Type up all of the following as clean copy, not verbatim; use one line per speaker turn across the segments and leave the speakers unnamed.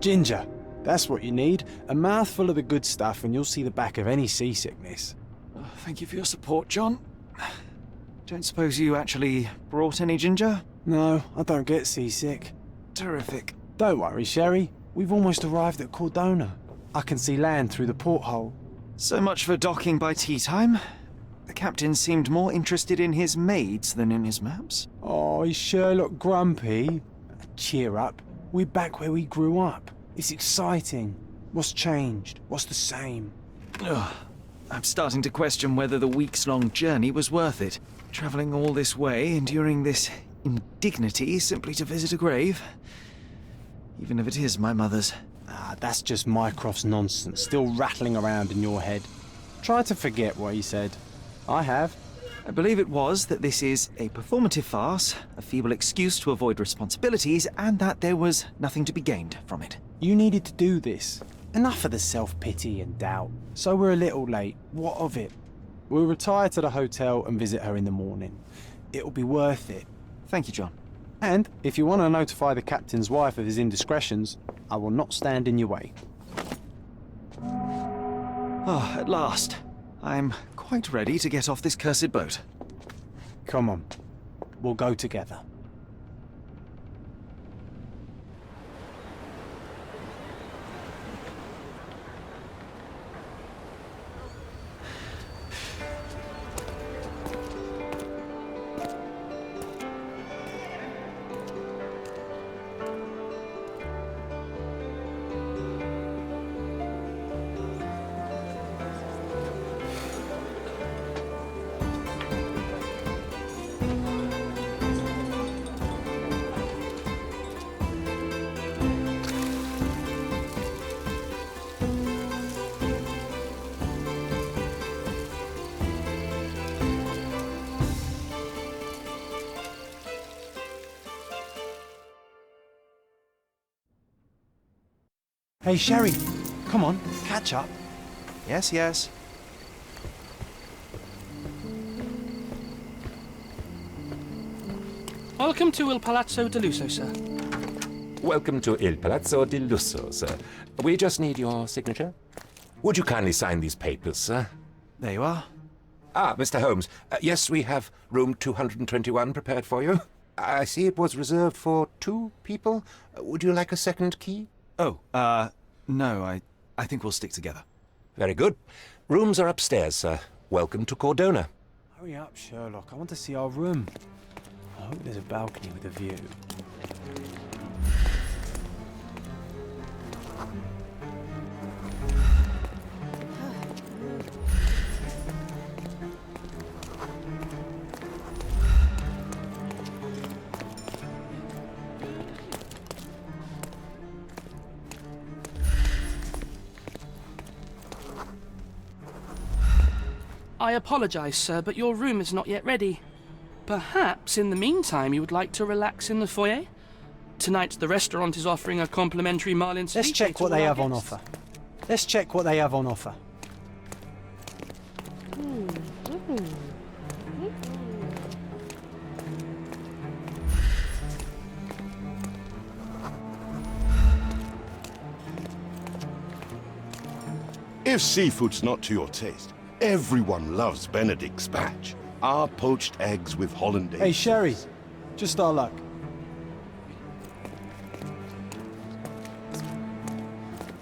Ginger. That's what you need. A mouthful of the good stuff and you'll see the back of any seasickness.
Oh, thank you for your support, John. Don't suppose you actually brought any ginger?
No, I don't get seasick.
Terrific.
Don't worry, Sherry. We've almost arrived at Cordana. I can see land through the porthole.
So much for docking by tea time. The captain seemed more interested in his maids than in his maps.
Oh, is Sherlock grumpy? Cheer up. We're back where we grew up. It's exciting. What's changed? What's the same?
Ugh. I'm starting to question whether the weeks-long journey was worth it. Travelling all this way, enduring this indignity simply to visit a grave. Even if it is my mother's.
Ah, that's just Mycroft's nonsense, still rattling around in your head. Try to forget what he said. I have.
I believe it was that this is a performative farce, a feeble excuse to avoid responsibilities, and that there was nothing to be gained from it.
You needed to do this. Enough of the self-pity and doubt. So we're a little late. What of it? We'll retire to the hotel and visit her in the morning. It'll be worth it.
Thank you, John.
And if you want to notify the captain's wife of his indiscretions, I will not stand in your way.
Oh, at last. I'm quite ready to get off this cursed boat.
Come on. We'll go together. Hey, Sherry. Come on, catch up.
Yes, yes.
Welcome to Il Palazzo di Lusso, sir.
Welcome to Il Palazzo di Lusso, sir. We just need your signature. Would you kindly sign these papers, sir?
There you are.
Ah, Mr. Holmes. Yes, we have room 221 prepared for you. I see it was reserved for 2 people. Would you like a second key?
Oh, no, I think we'll stick together.
Very good. Rooms are upstairs, sir. Welcome to Cordana.
Hurry up, Sherlock. I want to see our room. I hope there's a balcony with a view.
I apologize, sir, but your room is not yet ready. Perhaps, in the meantime, you would like to relax in the foyer? Tonight, the restaurant is offering a complimentary Marlin ceviche.
Let's check what they have on offer. Let's check what they have on offer.
If seafood's not to your taste, everyone loves Benedict's batch. Our poached eggs with hollandaise.
Hey, Sherry. Just our luck.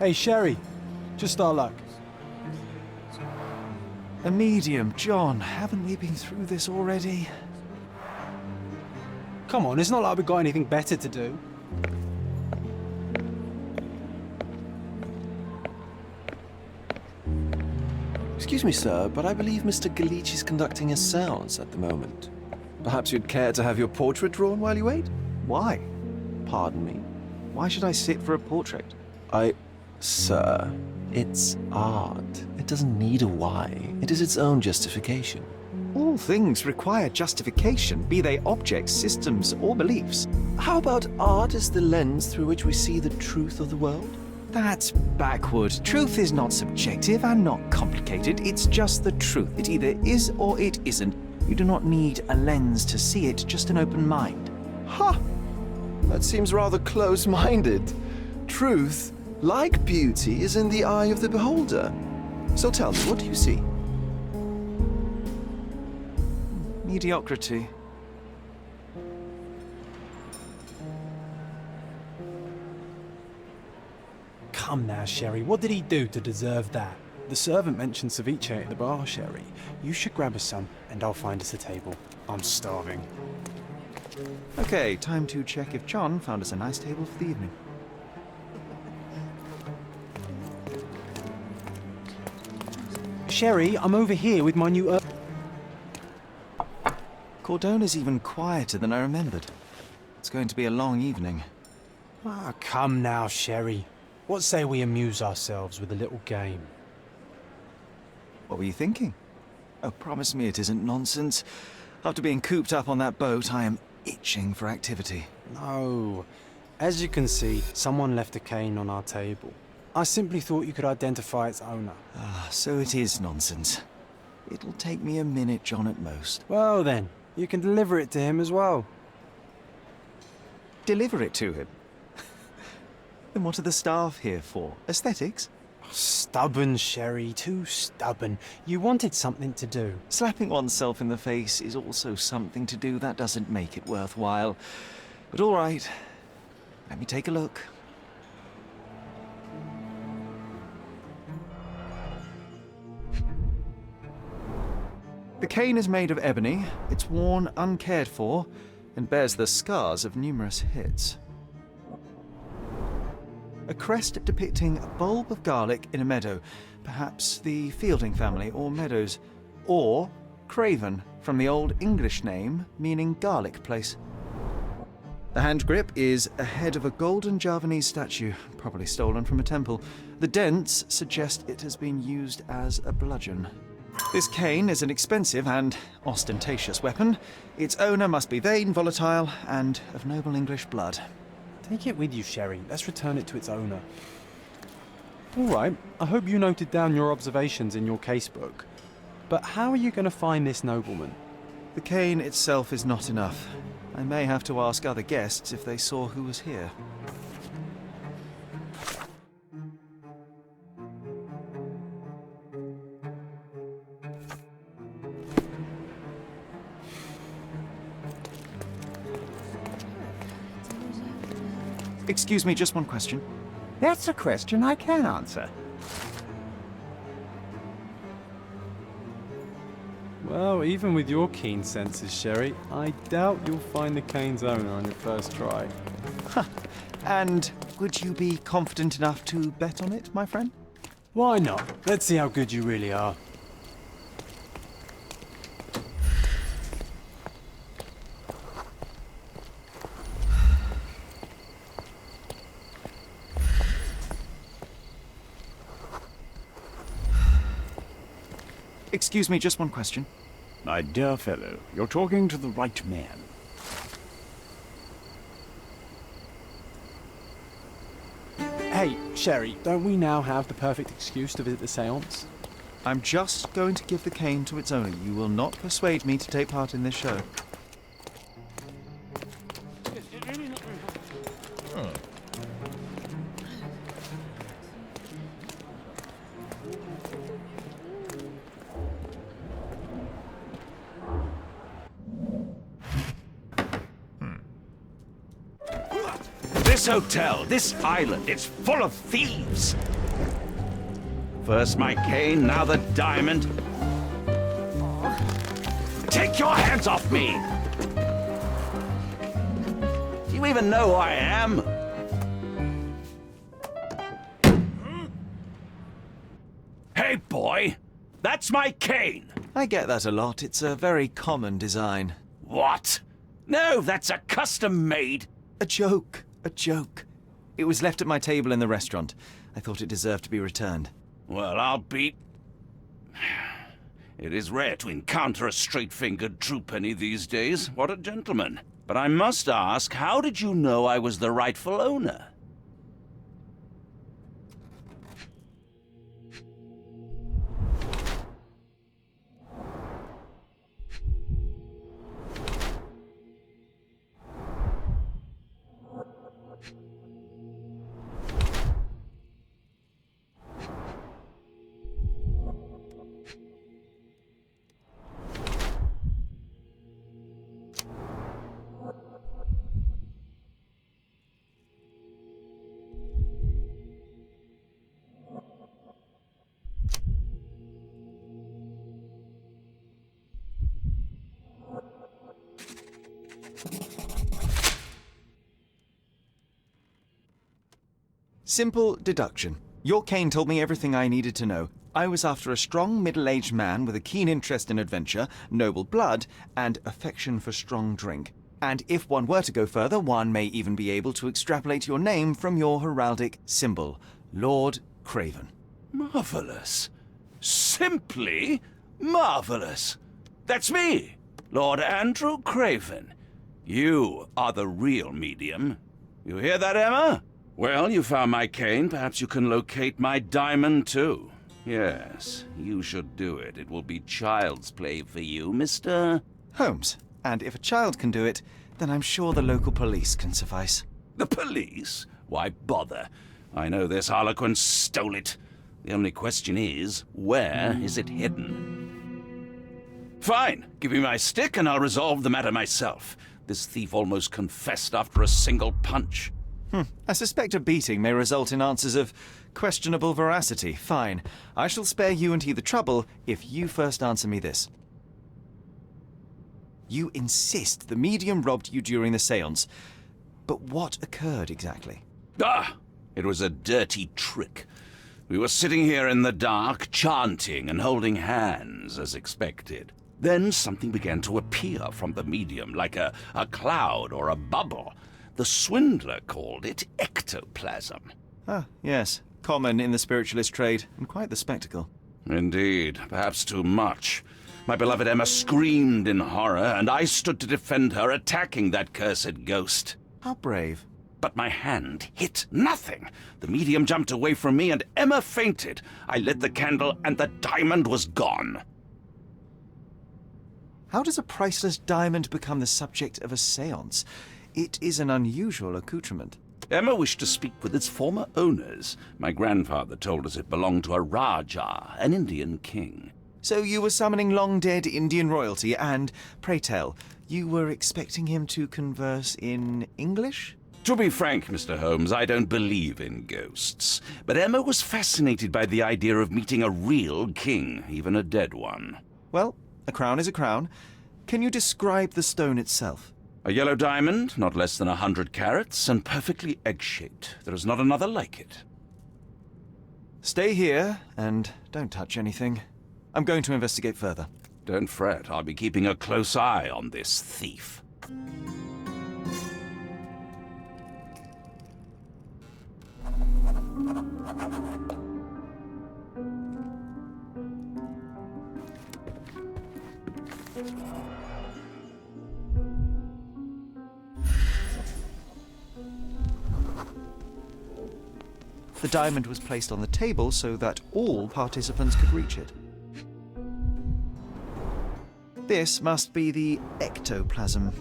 Hey, Sherry. Just our luck.
A medium, John. Haven't we been through this already?
Come on, it's not like we've got anything better to do.
Excuse me, sir, but I believe Mr. Galich is conducting a séance at the moment. Perhaps you'd care to have your portrait drawn while you wait?
Why?
Pardon me?
Why should I sit for a portrait?
Sir, it's art. It doesn't need a why. It is its own justification.
All things require justification, be they objects, systems, or beliefs.
How about art as the lens through which we see the truth of the world?
That's backward. Truth is not subjective and not complicated. It's just the truth. It either is or it isn't. You do not need a lens to see it, just an open mind.
Ha! That seems rather close-minded. Truth, like beauty, is in the eye of the beholder. So tell me, what do you see?
Mediocrity.
Come now, Sherry, what did he do to deserve that? The servant mentioned ceviche at the bar, Sherry. You should grab us some, and I'll find us a table. I'm starving.
Okay, time to check if John found us a nice table for the evening.
Sherry, I'm over here with my new...
Cordona's even quieter than I remembered. It's going to be a long evening.
Ah, come now, Sherry. What say we amuse ourselves with a little game?
What were you thinking? Oh, promise me it isn't nonsense. After being cooped up on that boat, I am itching for activity.
No. As you can see, someone left a cane on our table. I simply thought you could identify its owner.
Ah, so it is nonsense. It'll take me a minute, John, at most.
Well then, you can deliver it to him as well.
Deliver it to him? Then what are the staff here for? Aesthetics?
Stubborn, Sherry, too stubborn. You wanted something to do.
Slapping oneself in the face is also something to do. That doesn't make it worthwhile. But all right, let me take a look. The cane is made of ebony, it's worn uncared for, and bears the scars of numerous hits. A crest depicting a bulb of garlic in a meadow, perhaps the Fielding family or Meadows, or Craven, from the Old English name meaning garlic place. The hand grip is a head of a golden Javanese statue, probably stolen from a temple. The dents suggest it has been used as a bludgeon. This cane is an expensive and ostentatious weapon. Its owner must be vain, volatile, and of noble English blood.
Take it with you, Sherry. Let's return it to its owner. All right, I hope you noted down your observations in your casebook. But how are you going to find this nobleman?
The cane itself is not enough. I may have to ask other guests if they saw who was here. Excuse me, just one question.
That's a question I can answer.
Well, even with your keen senses, Sherry, I doubt you'll find the cane's owner on your first try.
And would you be confident enough to bet on it, my friend?
Why not? Let's see how good you really are.
Excuse me, just one question.
My dear fellow, you're talking to the right man.
Hey, Sherry, don't we now have the perfect excuse to visit the séance?
I'm just going to give the cane to its owner. You will not persuade me to take part in this show.
This hotel, this island, it's full of thieves. First my cane, now the diamond. Take your hands off me! Do you even know who I am? Hey, boy! That's my cane!
I get that a lot. It's a very common design.
What? No, that's a custom-made.
A joke. A joke. It was left at my table in the restaurant. I thought it deserved to be returned.
Well, I'll be... It is rare to encounter a straight-fingered true penny these days. What a gentleman. But I must ask, how did you know I was the rightful owner?
Simple deduction. Your cane told me everything I needed to know. I was after a strong middle-aged man with a keen interest in adventure, noble blood, and affection for strong drink. And if one were to go further, one may even be able to extrapolate your name from your heraldic symbol, Lord Craven.
Marvelous. Simply marvelous. That's me, Lord Andrew Craven. You are the real medium. You hear that, Emma? Well, you found my cane. Perhaps you can locate my diamond, too. Yes, you should do it. It will be child's play for you, Mr.
Holmes. And if a child can do it, then I'm sure the local police can suffice.
The police? Why bother? I know this harlequin stole it. The only question is, where is it hidden? Fine. Give me my stick and I'll resolve the matter myself. This thief almost confessed after a single punch.
I suspect a beating may result in answers of questionable veracity. Fine. I shall spare you and he the trouble if you first answer me this. You insist the medium robbed you during the séance. But what occurred exactly?
It was a dirty trick. We were sitting here in the dark, chanting and holding hands, as expected. Then something began to appear from the medium, like a cloud or a bubble. The swindler called it ectoplasm.
Ah, yes. Common in the spiritualist trade, and quite the spectacle.
Indeed, perhaps too much. My beloved Emma screamed in horror, and I stood to defend her, attacking that cursed ghost.
How brave.
But my hand hit nothing. The medium jumped away from me, and Emma fainted. I lit the candle, and the diamond was gone.
How does a priceless diamond become the subject of a séance? It is an unusual accoutrement.
Emma wished to speak with its former owners. My grandfather told us it belonged to a Rajah, an Indian king.
So you were summoning long-dead Indian royalty, and, pray tell, you were expecting him to converse in English?
To be frank, Mr. Holmes, I don't believe in ghosts. But Emma was fascinated by the idea of meeting a real king, even a dead one.
Well, a crown is a crown. Can you describe the stone itself?
A yellow diamond, not less than 100 carats, and perfectly egg-shaped. There is not another like it.
Stay here, and don't touch anything. I'm going to investigate further.
Don't fret, I'll be keeping a close eye on this thief.
The diamond was placed on the table so that all participants could reach it. This must be the ectoplasm.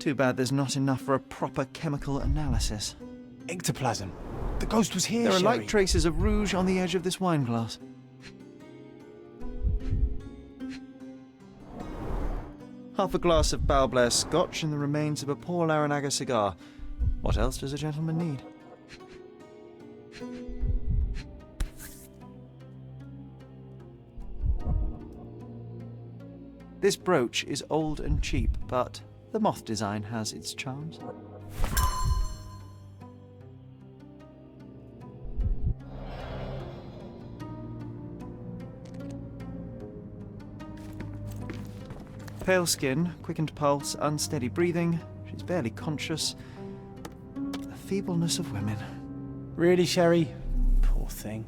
Too bad there's not enough for a proper chemical analysis.
Ectoplasm. The ghost was here,
There are
Sherry.
light traces of rouge on the edge of this wine glass. Half a glass of Balblair scotch and the remains of a Paul Aranaga cigar. What else does a gentleman need? This brooch is old and cheap, but the moth design has its charms. Pale skin, quickened pulse, unsteady breathing. She's barely conscious. The feebleness of women.
Really, Sherry? Poor thing.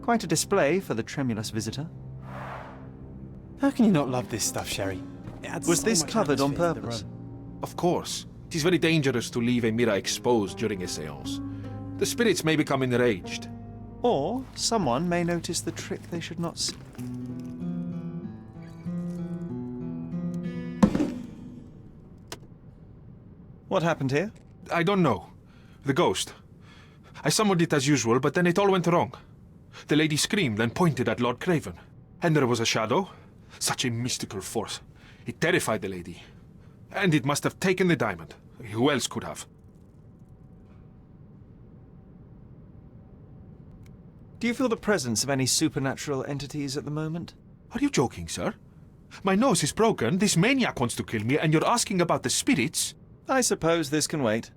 Quite a display for the tremulous visitor.
How can you not love this stuff, Sherry? It adds
Was
so
this
much
covered on
atmosphere to the
purpose?
room.
Of course. It is very dangerous to leave a mirror exposed during a séance. The spirits may become enraged.
Or someone may notice the trick they should not see. What happened here?
I don't know. The ghost. I summoned it as usual, but then it all went wrong. The lady screamed and pointed at Lord Craven. And there was a shadow. Such a mystical force. It terrified the lady. And it must have taken the diamond. Who else could have?
Do you feel the presence of any supernatural entities at the moment?
Are you joking, sir? My nose is broken, this maniac wants to kill me, and you're asking about the spirits?
I suppose this can wait.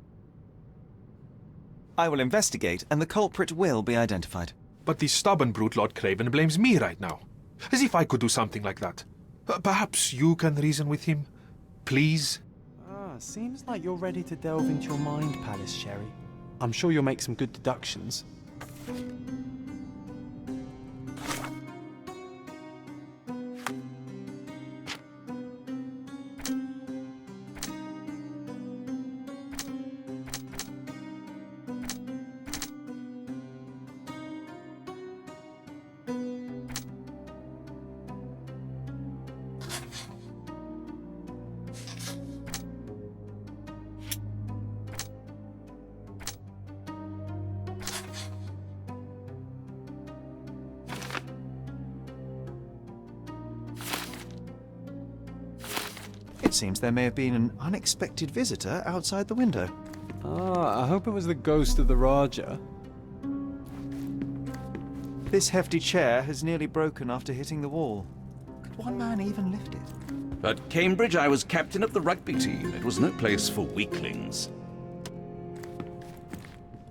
I will investigate, and the culprit will be identified.
But the stubborn brute Lord Craven blames me right now. As if I could do something like that. Perhaps you can reason with him? Please?
Seems like you're ready to delve into your mind palace, Sherry. I'm sure you'll make some good deductions.
It seems there may have been an unexpected visitor outside the window.
I hope it was the ghost of the Raja.
This hefty chair has nearly broken after hitting the wall. Could one man even lift it?
At Cambridge, I was captain of the rugby team. It was no place for weaklings.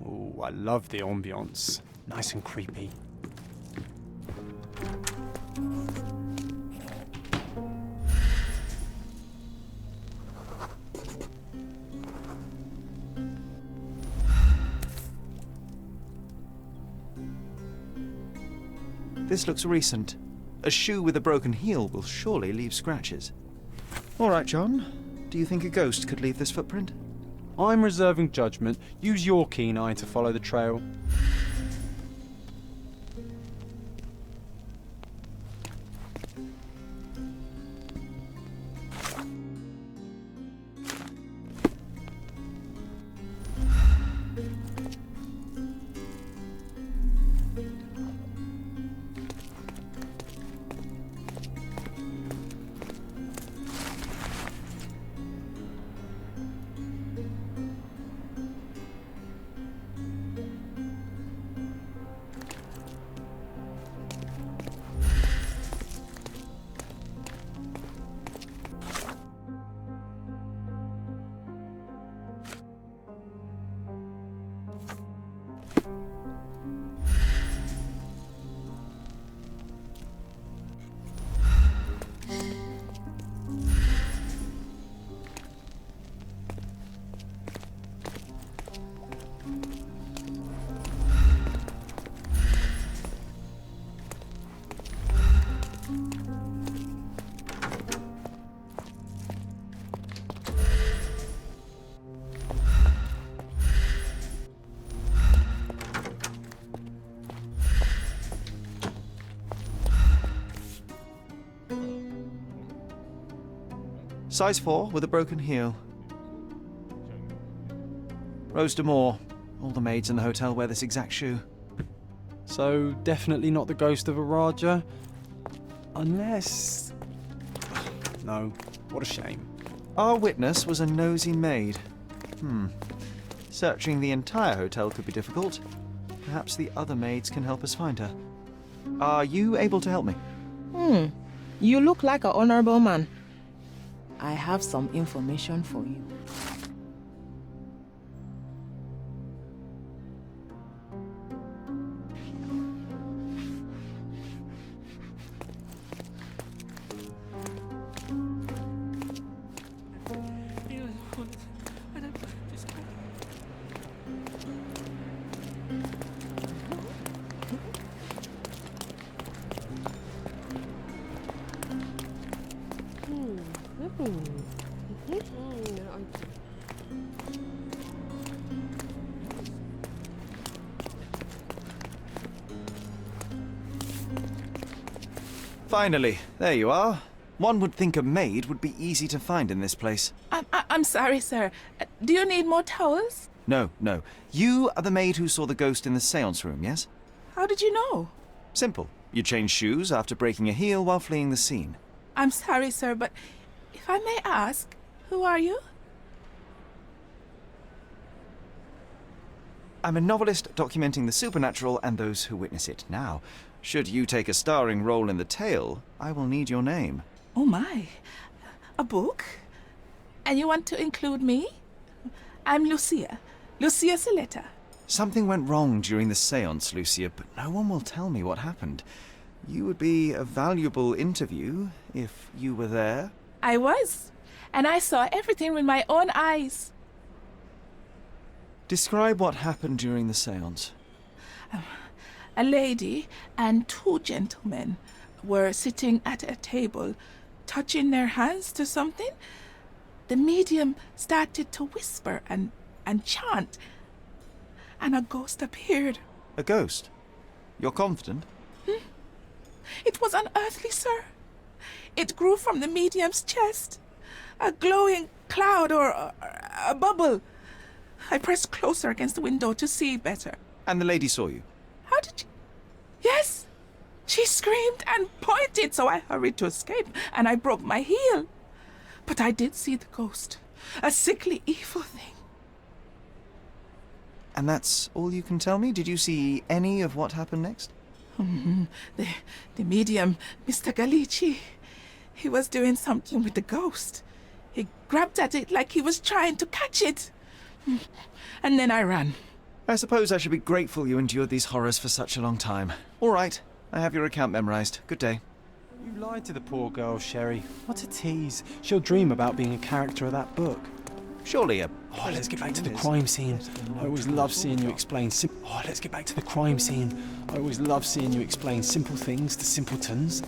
Oh, I love the ambience. Nice and creepy.
This looks recent. A shoe with a broken heel will surely leave scratches. All right, John. Do you think a ghost could leave this footprint?
I'm reserving judgment. Use your keen eye to follow the trail.
Size 4 with a broken heel. Rose de Moore. All the maids in the hotel wear this exact shoe.
So, definitely not the ghost of a Raja? Unless... No, what a shame.
Our witness was a nosy maid. Searching the entire hotel could be difficult. Perhaps the other maids can help us find her. Are you able to help me?
You look like an honorable man. I have some information for you.
Finally, there you are. One would think a maid would be easy to find in this place.
I'm sorry, sir. Do you need more towels?
No. You are the maid who saw the ghost in the seance room, yes?
How did you know?
Simple. You changed shoes after breaking a heel while fleeing the scene.
I'm sorry, sir, but if I may ask, who are you?
I'm a novelist documenting the supernatural and those who witness it. Now, should you take a starring role in the tale, I will need your name.
Oh my. A book? And you want to include me?
I'm Lucia. Lucia Saletta.
Something went wrong during the séance, Lucia, but no one will tell me what happened. You would be a valuable interview if you were there.
I was. And I saw everything with my own eyes.
Describe what happened during the séance.
A lady and two gentlemen were sitting at a table, touching their hands to something. The medium started to whisper and chant, and a ghost appeared.
A ghost? You're confident?
It was unearthly, sir. It grew from the medium's chest. A glowing cloud or a bubble. I pressed closer against the window to see better.
And the lady saw you?
How did you... Yes! She screamed and pointed, so I hurried to escape, and I broke my heel. But I did see the ghost. A sickly, evil thing.
And that's all you can tell me? Did you see any of what happened next?
The medium, Mr. Galici, he was doing something with the ghost. He grabbed at it like he was trying to catch it. And then I ran.
I suppose I should be grateful you endured these horrors for such a long time. All right, I have your account memorized. Good day.
You lied to the poor girl, Sherry. What a tease. She'll dream about being a character of that book.
Surely a...
Oh, let's get back to the crime scene. I always love seeing you explain let's get back to the crime scene. I always love seeing you explain simple things to simpletons.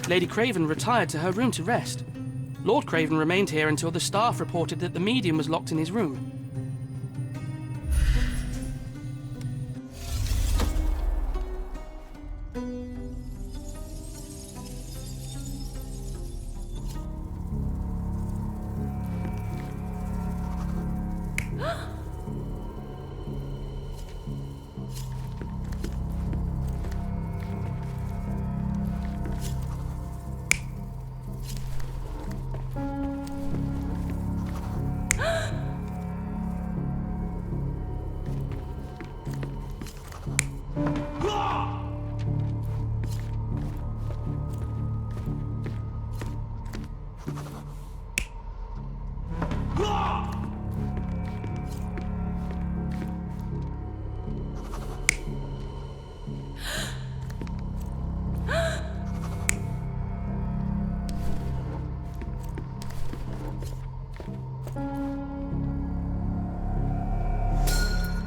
Lady Craven retired to her room to rest. Lord Craven remained here until the staff reported that the medium was locked in his room.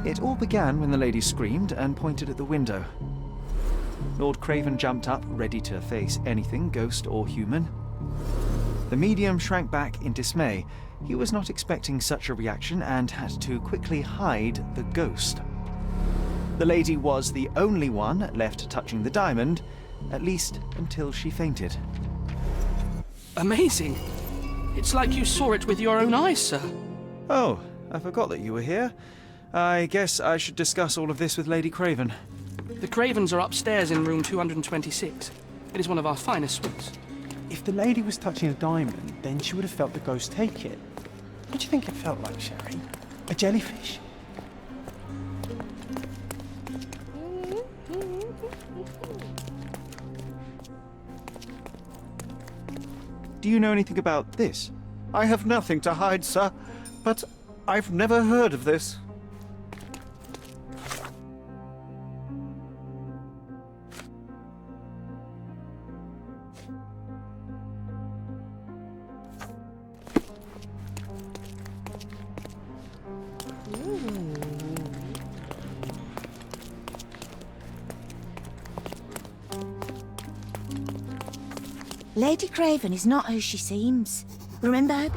It all began when the lady screamed and pointed at the window. Lord Craven jumped up, ready to face anything, ghost or human. The medium shrank back in dismay. He was not expecting such a reaction and had to quickly hide the ghost. The lady was the only one left touching the diamond, at least until she fainted.
Amazing. It's like you saw it with your own eyes, sir.
Oh, I forgot that you were here. I guess I should discuss all of this with Lady Craven.
The Cravens are upstairs in room 226. It is one of our finest suites.
If the lady was touching a diamond, then she would have felt the ghost take it. What do you think it felt like, Sherry? A jellyfish?
Do you know anything about this?
I have nothing to hide, sir, but I've never heard of this.
Lady Craven is not who she seems. Remember her?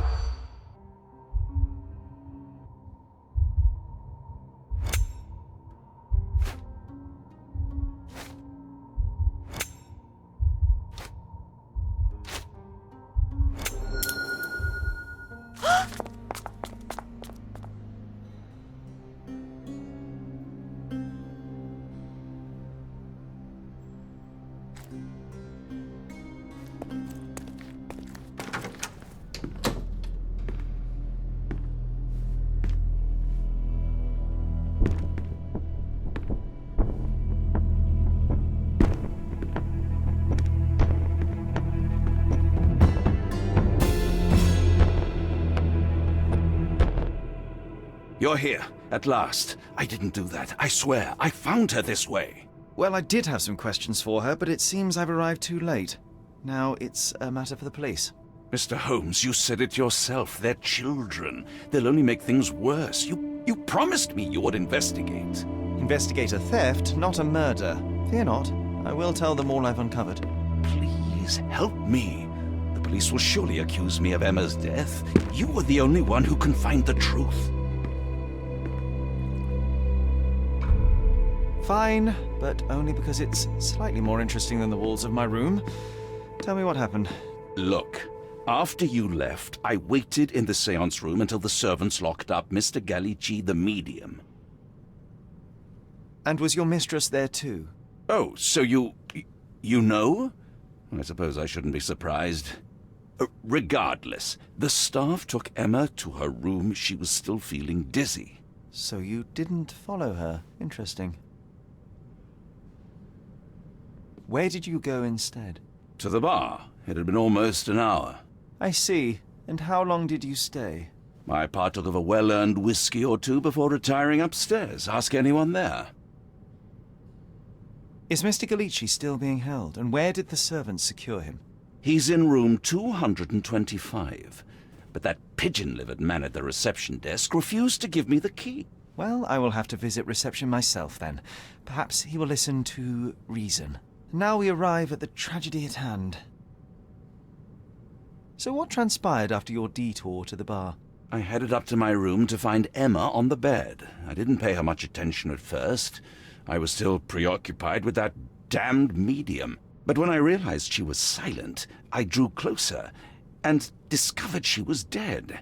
You're here, at last. I didn't do that. I swear, I found her this way.
Well, I did have some questions for her, but it seems I've arrived too late. Now it's a matter for the police.
Mr. Holmes, you said it yourself. They're children. They'll only make things worse. You promised me you would investigate.
Investigate a theft, not a murder. Fear not. I will tell them all I've uncovered.
Please, help me. The police will surely accuse me of Emma's death. You are the only one who can find the truth.
Fine, but only because it's slightly more interesting than the walls of my room. Tell me what happened.
Look, after you left, I waited in the seance room until the servants locked up Mr. Galici, the medium.
And was your mistress there too?
Oh, so you know? I suppose I shouldn't be surprised. Regardless, the staff took Emma to her room. She was still feeling dizzy.
So you didn't follow her. Interesting. Where did you go instead?
To the bar. It had been almost an hour.
I see. And how long did you stay?
I partook of a well-earned whiskey or two before retiring upstairs. Ask anyone there.
Is Mr. Galici still being held? And where did the servants secure him?
He's in room 225. But that pigeon-livered man at the reception desk refused to give me the key.
Well, I will have to visit reception myself then. Perhaps he will listen to reason. Now we arrive at the tragedy at hand. So what transpired after your detour to the bar?
I headed up to my room to find Emma on the bed. I didn't pay her much attention at first. I was still preoccupied with that damned medium. But when I realized she was silent, I drew closer and discovered she was dead.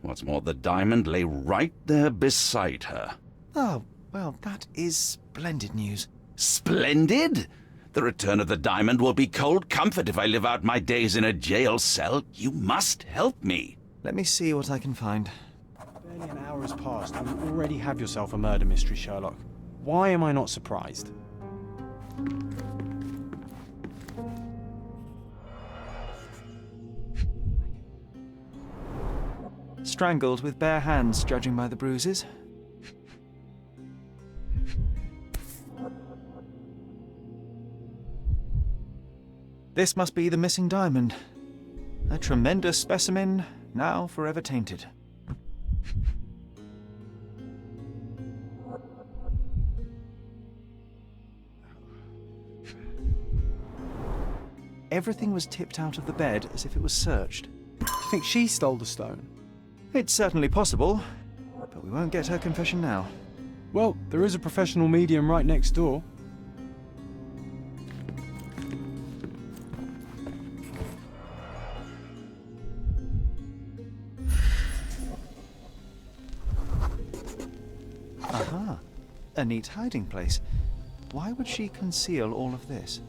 What's more, the diamond lay right there beside her.
Oh, well, that is splendid news.
Splendid? The return of the diamond will be cold comfort if I live out my days in a jail cell. You must help me.
Let me see what I can find.
Barely an hour has passed and you already have yourself a murder mystery, Sherlock. Why am I not surprised?
Strangled with bare hands, judging by the bruises. This must be the missing diamond. A tremendous specimen, now forever tainted. Everything was tipped out of the bed as if it was searched.
Do you think she stole the stone?
It's certainly possible, but we won't get her confession now.
Well, there is a professional medium right next door.
Aha, a neat hiding place. Why would she conceal all of this?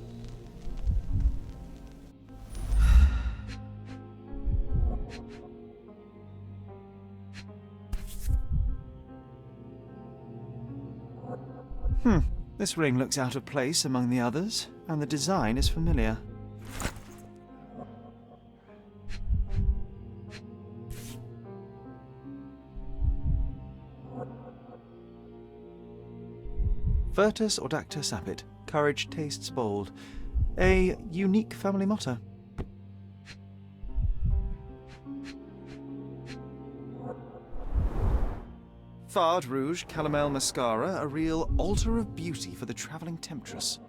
This ring looks out of place among the others, and the design is familiar. Virtus audacta sapit, courage tastes bold. A unique family motto. Fard Rouge Calomel Mascara, a real altar of beauty for the travelling temptress.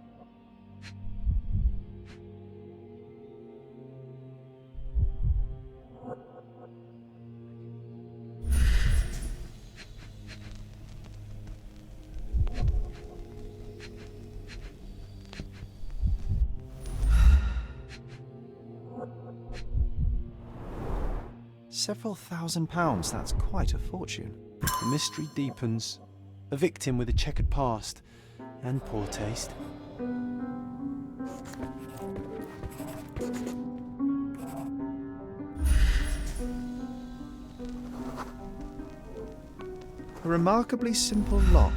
Several £1,000s, that's quite a fortune.
The mystery deepens. A victim with a checkered past and poor taste.
A remarkably simple lock.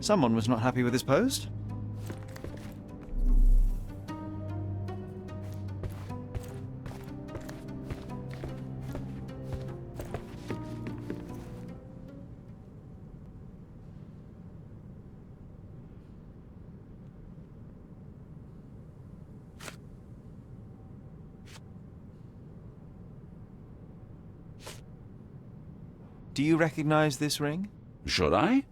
Someone was not happy with his post. Do you recognize this ring?
Should I?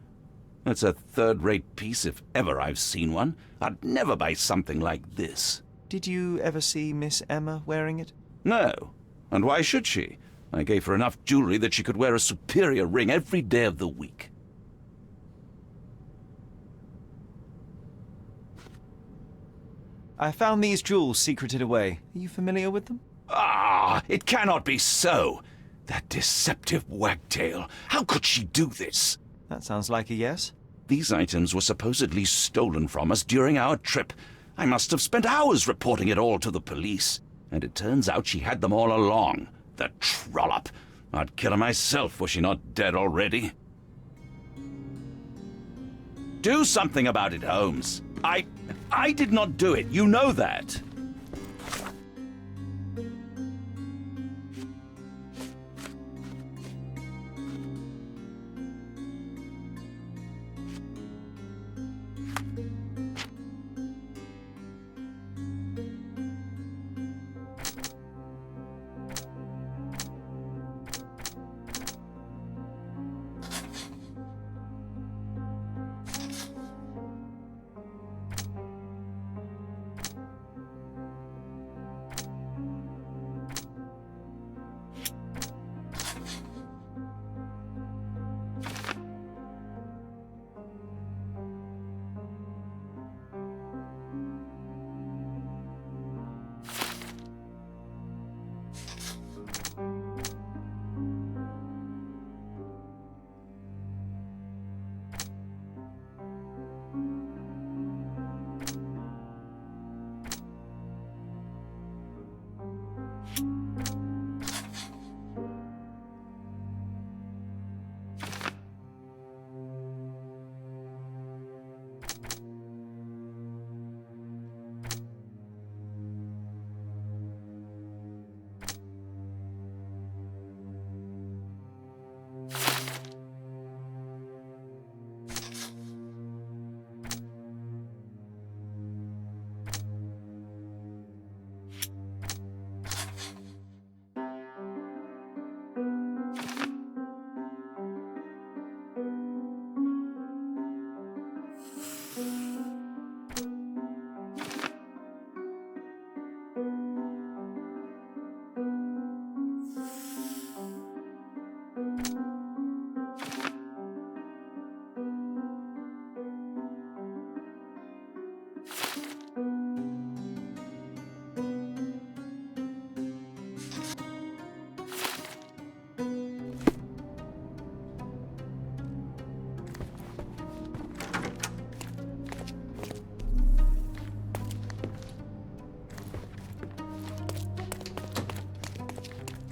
It's a third-rate piece if ever I've seen one. I'd never buy something like this.
Did you ever see Miss Emma wearing it?
No. And why should she? I gave her enough jewelry that she could wear a superior ring every day of the week.
I found these jewels secreted away. Are you familiar with them?
Ah, it cannot be so. That deceptive wagtail. How could she do this?
That sounds like a yes.
These items were supposedly stolen from us during our trip. I must have spent hours reporting it all to the police. And it turns out she had them all along. The trollop. I'd kill her myself were she not dead already. Do something about it, Holmes. I did not do it. You know that.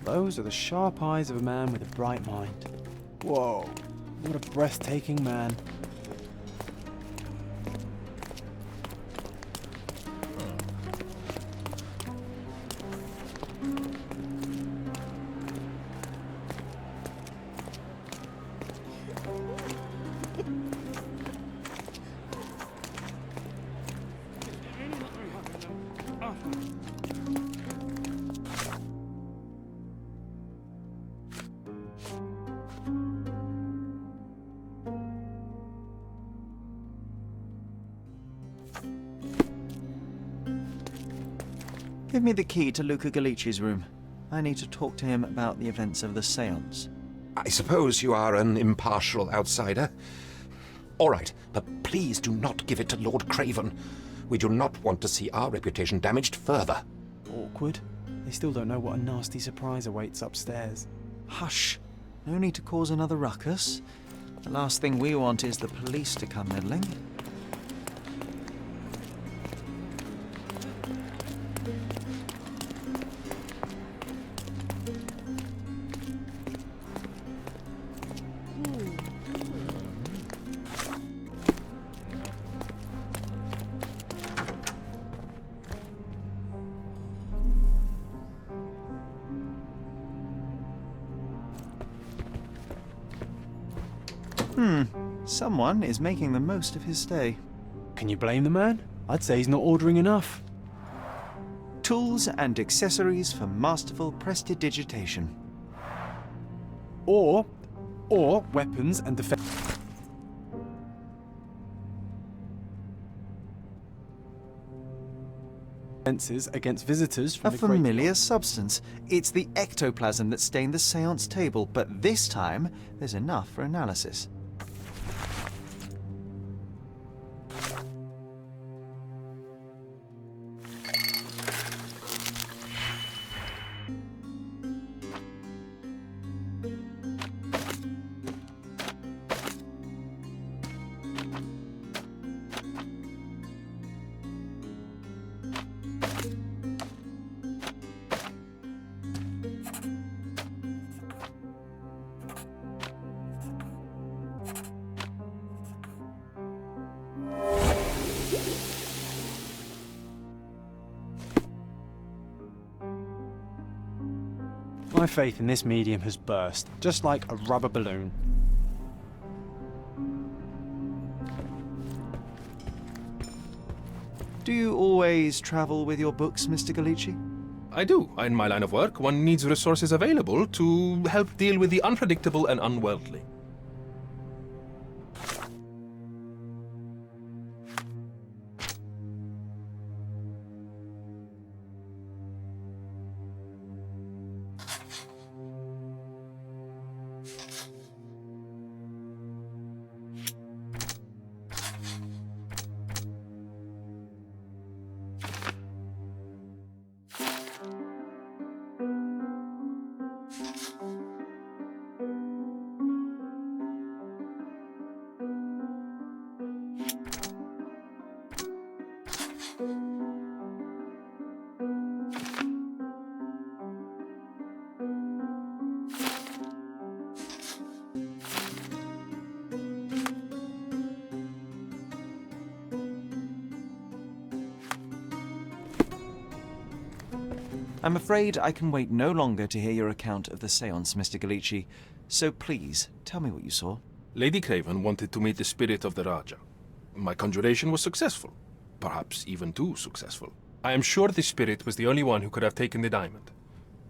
Those are the sharp eyes of a man with a bright mind. Whoa, what a breathtaking man.
Give me the key to Luca Galici's room. I need to talk to him about the events of the séance.
I suppose you are an impartial outsider. All right, but please do not give it to Lord Craven. We do not want to see our reputation damaged further.
Awkward. They still don't know what a nasty surprise awaits upstairs.
Hush. No need to cause another ruckus. The last thing we want is the police to come meddling. Someone is making the most of his stay.
Can you blame the man? I'd say he's not ordering enough.
Tools and accessories for masterful prestidigitation.
Or weapons and defense. Defenses against visitors from
A
the Great
familiar substance. It's the ectoplasm that stained the seance table, but this time there's enough for analysis.
My faith in this medium has burst, just like a rubber balloon.
Do you always travel with your books, Mr. Galici?
I do. In my line of work, one needs resources available to help deal with the unpredictable and unworldly.
I'm afraid I can wait no longer to hear your account of the séance, Mr. Galici. So please, tell me what you saw.
Lady Craven wanted to meet the spirit of the Raja. My conjuration was successful. Perhaps even too successful. I am sure the spirit was the only one who could have taken the diamond.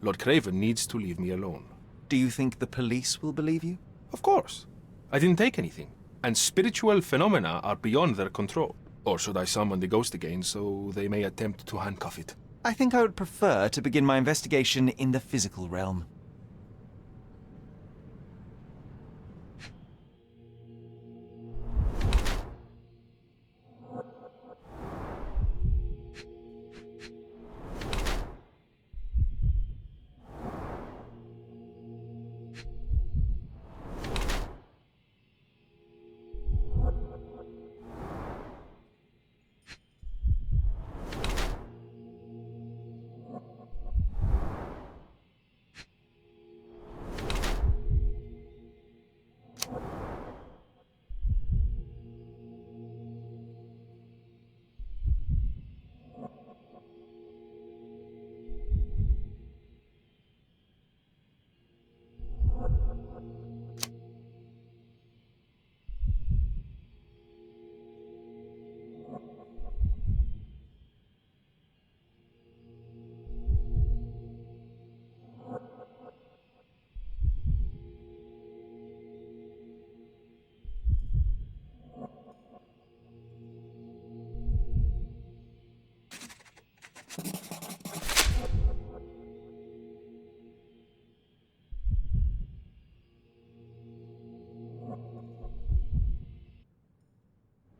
Lord Craven needs to leave me alone.
Do you think the police will believe you?
Of course. I didn't take anything. And spiritual phenomena are beyond their control. Or should I summon the ghost again so they may attempt to handcuff it?
I think I would prefer to begin my investigation in the physical realm.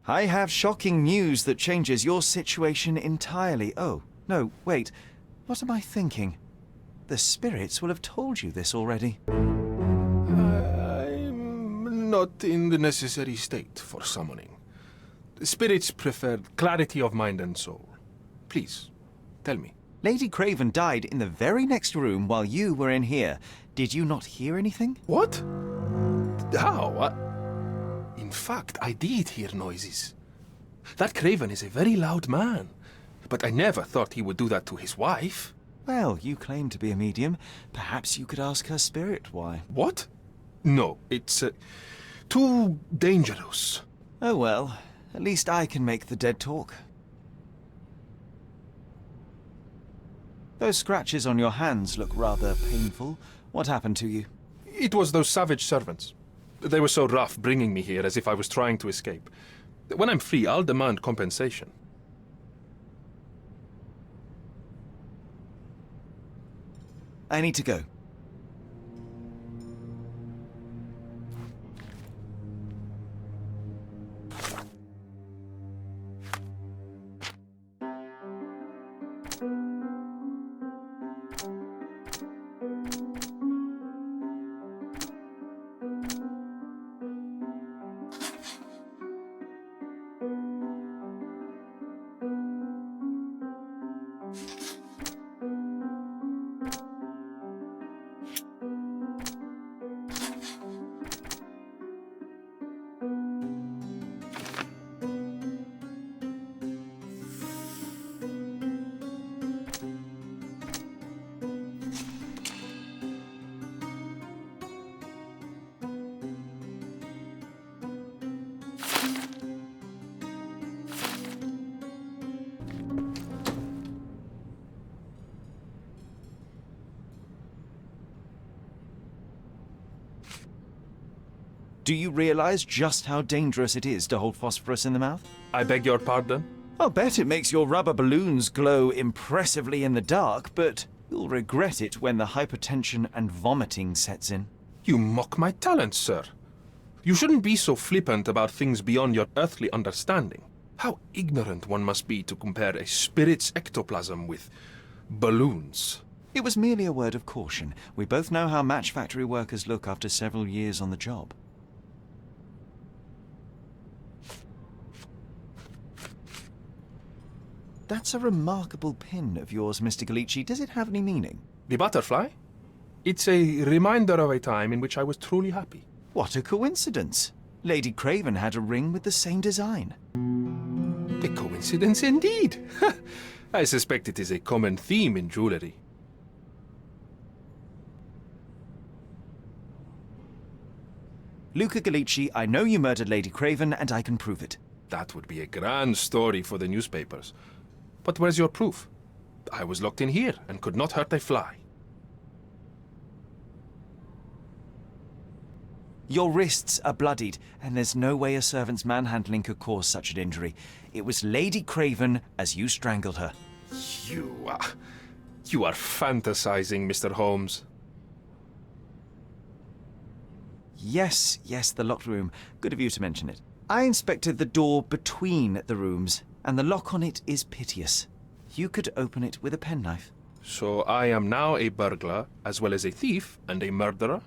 I have shocking news that changes your situation entirely. Oh, no, wait. What am I thinking? The spirits will have told you this already.
I'm not in the necessary state for summoning. The spirits prefer clarity of mind and soul. Please, tell me.
Lady Craven died in the very next room while you were in here. Did you not hear anything?
What? How? In fact, I did hear noises. That Craven is a very loud man, but I never thought he would do that to his wife.
Well, you claim to be a medium. Perhaps you could ask her spirit why.
What? No, it's Too dangerous.
Oh well, at least I can make the dead talk. Those scratches on your hands look rather painful. What happened to you?
It was those savage servants. They were so rough bringing me here as if I was trying to escape. When I'm free, I'll demand compensation.
I need to go. Do you realize just how dangerous it is to hold phosphorus in the mouth?
I beg your pardon?
I'll bet it makes your rubber balloons glow impressively in the dark, but you'll regret it when the hypertension and vomiting sets in.
You mock my talent, sir. You shouldn't be so flippant about things beyond your earthly understanding. How ignorant one must be to compare a spirit's ectoplasm with balloons.
It was merely a word of caution. We both know how match factory workers look after several years on the job. That's a remarkable pin of yours, Mr. Galici. Does it have any meaning?
The butterfly? It's a reminder of a time in which I was truly happy.
What a coincidence. Lady Craven had a ring with the same design.
A coincidence indeed. I suspect it is a common theme in jewelry.
Luca Galici, I know you murdered Lady Craven, and I can prove it.
That would be a grand story for the newspapers. But where's your proof? I was locked in here and could not hurt a fly.
Your wrists are bloodied, and there's no way a servant's manhandling could cause such an injury. It was Lady Craven as you strangled her.
You are fantasizing, Mr. Holmes.
Yes, the locked room. Good of you to mention it. I inspected the door between the rooms, and the lock on it is piteous. You could open it with a penknife.
So I am now a burglar, as well as a thief and a murderer?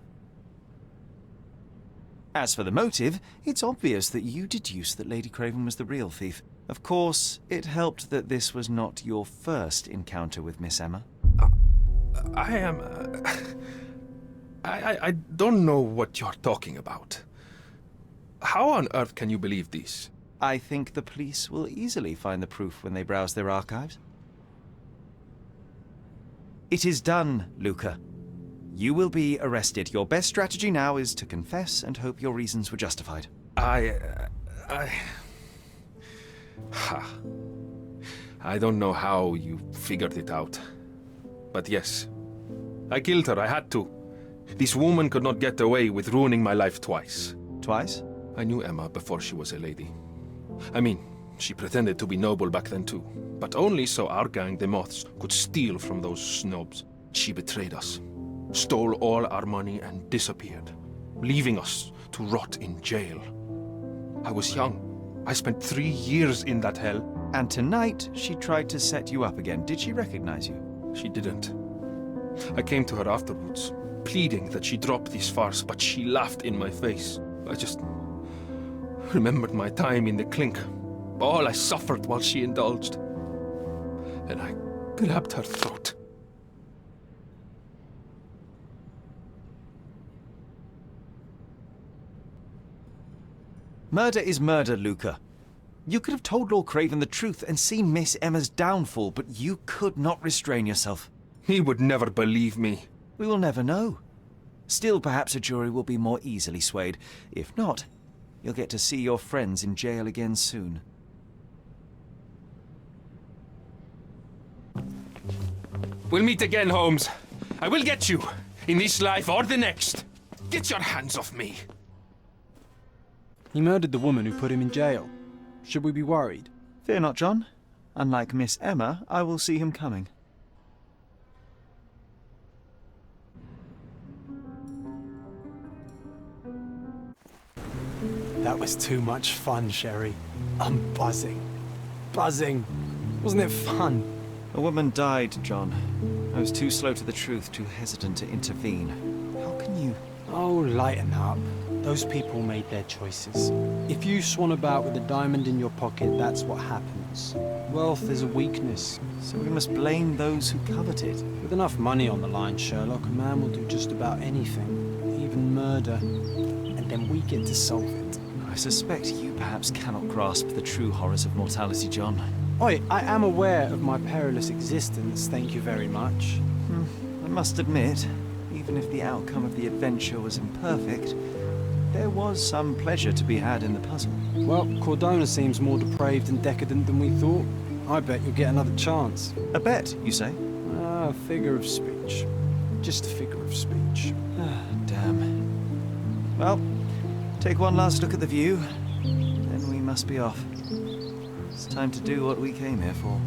As for the motive, it's obvious that you deduced that Lady Craven was the real thief. Of course, it helped that this was not your first encounter with Miss Emma.
I don't know what you're talking about. How on earth can you believe this?
I think the police will easily find the proof when they browse their archives. It is done, Luca. You will be arrested. Your best strategy now is to confess and hope your reasons were justified.
I don't know how you figured it out. But yes, I killed her. I had to. This woman could not get away with ruining my life twice.
Twice?
I knew Emma before she was a lady. I mean, she pretended to be noble back then too. But only so our gang, the Moths, could steal from those snobs. She betrayed us, stole all our money and disappeared, leaving us to rot in jail. I was young. I spent 3 years in that hell.
And tonight, she tried to set you up again. Did she recognize you?
She didn't. I came to her afterwards, pleading that she drop this farce, but she laughed in my face. I just remembered my time in the clink, all I suffered while she indulged. And I grabbed her throat.
Murder is murder, Luca. You could have told Lord Craven the truth and seen Miss Emma's downfall, but you could not restrain yourself.
He would never believe me.
We will never know. Still, perhaps a jury will be more easily swayed. If not, You'll get to see your friends in jail again soon.
We'll meet again, Holmes. I will get you, in this life or the next. Get your hands off me.
He murdered the woman who put him in jail. Should we be worried?
Fear not, John. Unlike Miss Emma, I will see him coming.
That was too much fun, Sherry. I'm buzzing. Buzzing. Wasn't it fun?
A woman died, John. I was too slow to the truth, too hesitant to intervene. How can you...
Oh, lighten up. Those people made their choices. If you swan about with a diamond in your pocket, that's what happens. Wealth is a weakness.
So we must blame those who covet it.
With enough money on the line, Sherlock, a man will do just about anything. Even murder. And then we get to solve it.
I suspect you perhaps cannot grasp the true horrors of mortality, John.
Oi, I am aware of my perilous existence, thank you very much.
I must admit, even if the outcome of the adventure was imperfect, there was some pleasure to be had in the puzzle.
Well, Cordana seems more depraved and decadent than we thought. I bet you'll get another chance.
A bet, you say?
Ah, figure of speech. Just a figure of speech.
Damn. Well, take one last look at the view, then we must be off. It's time to do what we came here for.